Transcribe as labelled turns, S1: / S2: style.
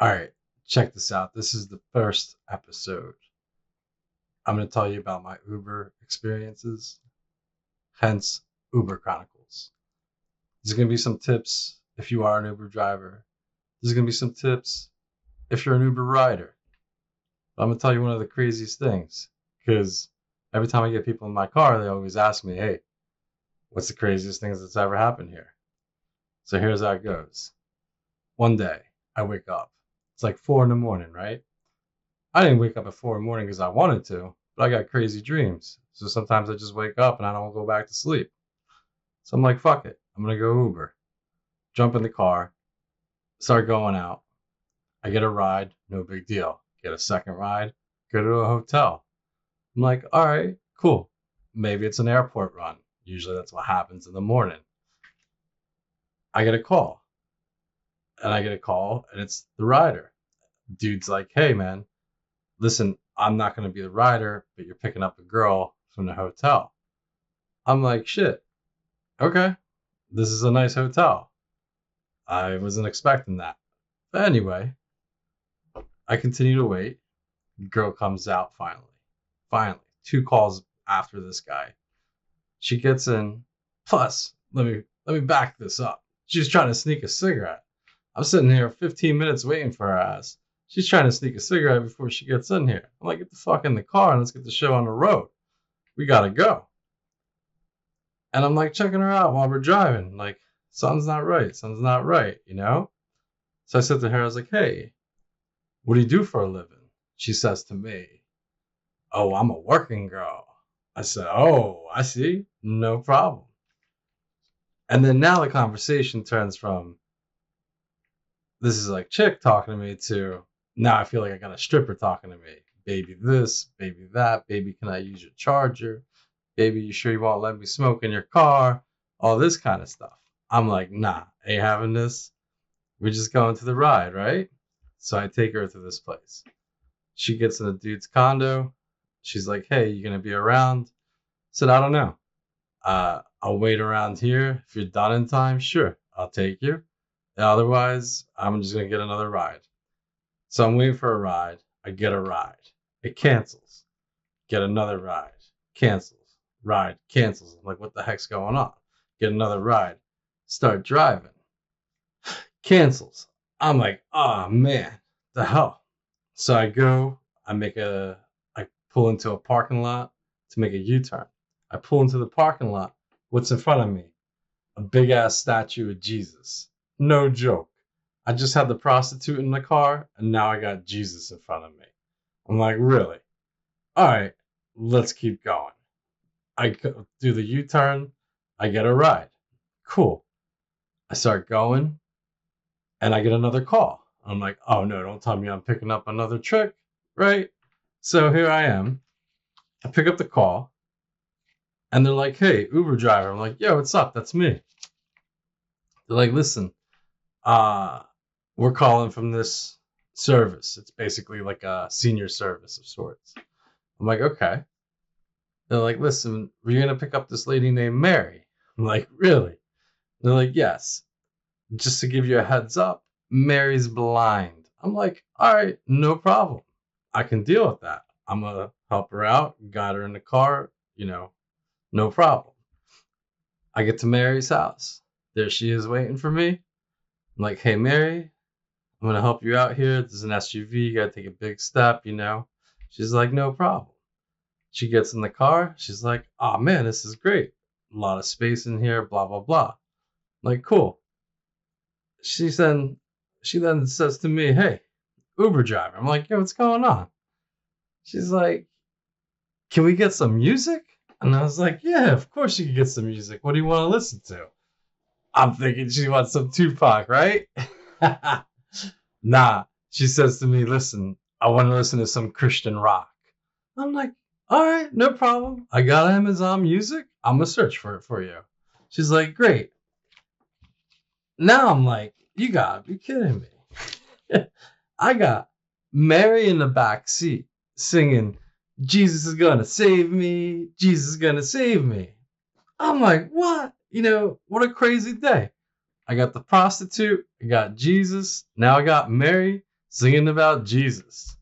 S1: All right, check this out. This is the first episode. I'm going to tell you about my Uber experiences, hence Uber Chronicles. There's going to be some tips if you are an Uber driver. There's going to be some tips if you're an Uber rider. But I'm going to tell you one of the craziest things because every time I get people in my car, they always ask me, hey, what's the craziest things that's ever happened here? So here's how it goes. One day, I wake up. It's like 4 a.m, right? I didn't wake up at 4 a.m. because I wanted to, but I got crazy dreams. So sometimes I just wake up and I don't go back to sleep. So I'm like, fuck it. I'm going to go Uber. Jump in the car, start going out. I get a ride, no big deal. Get a second ride, go to a hotel. I'm like, all right, cool. Maybe it's an airport run. Usually that's what happens in the morning. I get a call. And it's the rider. Dude's like, hey, man, listen, I'm not going to be the rider, but you're picking up a girl from the hotel. I'm like, shit, okay, this is a nice hotel. I wasn't expecting that. But anyway, I continue to wait. Girl comes out finally. Finally, 2 calls after this guy. She gets in. Plus, let me back this up. She's trying to sneak a cigarette. I'm sitting here 15 minutes waiting for her ass. She's trying to sneak a cigarette before she gets in here. I'm like, get the fuck in the car and let's get the show on the road. We gotta go. And I'm like checking her out while we're driving. Like, something's not right. Something's not right, you know? So I said to her, I was like, hey, what do you do for a living? She says to me, oh, I'm a working girl. I said, oh, I see. No problem. And then now the conversation turns from, this is like chick talking to me to, now I feel like I got a stripper talking to me. Baby this, baby that, baby, can I use your charger? Baby, you sure you won't let me smoke in your car? All this kind of stuff. I'm like, nah, ain't having this. We're just going to the ride, right? So I take her to this place. She gets in the dude's condo. She's like, hey, you going to be around? I said, I don't know. I'll wait around here. If you're done in time, sure, I'll take you. Otherwise, I'm just going to get another ride. So I'm waiting for a ride. I get a ride. It cancels. Get another ride. Cancels. Ride. Cancels. I'm like, what the heck's going on? Get another ride. Start driving. Cancels. I'm like, oh man, the hell. So I pull into a parking lot to make a U-turn. I pull into the parking lot. What's in front of me? A big ass statue of Jesus. No joke. I just had the prostitute in the car, and now I got Jesus in front of me. I'm like, really? All right, let's keep going. I do the U-turn. I get a ride. Cool. I start going, and I get another call. I'm like, oh no, don't tell me I'm picking up another trick, right? So here I am. I pick up the call, and they're like, hey, Uber driver. I'm like, yo, what's up? That's me. They're like, listen, we're calling from this service. It's basically like a senior service of sorts. I'm like, okay. They're like, listen, we're going to pick up this lady named Mary. I'm like, really? They're like, yes. Just to give you a heads up, Mary's blind. I'm like, all right, no problem. I can deal with that. I'm going to help her out. Got her in the car, no problem. I get to Mary's house. There she is waiting for me. I'm like, hey, Mary, I'm going to help you out here. There's an SUV. You got to take a big step, She's like, no problem. She gets in the car. She's like, oh, man, this is great. A lot of space in here, blah, blah, blah. I'm like, cool. She then says to me, hey, Uber driver. I'm like, yo, what's going on? She's like, can we get some music? And I was like, yeah, of course you can get some music. What do you want to listen to? I'm thinking she wants some Tupac, right? Nah, she says to me, listen, I want to listen to some Christian rock. I'm like, all right, no problem. I got Amazon Music. I'm going to search for it for you. She's like, great. Now I'm like, you got to be kidding me. I got Mary in the back seat singing, Jesus is going to save me. Jesus is going to save me. I'm like, what? What a crazy day. I got the prostitute. I got Jesus. Now I got Mary singing about Jesus.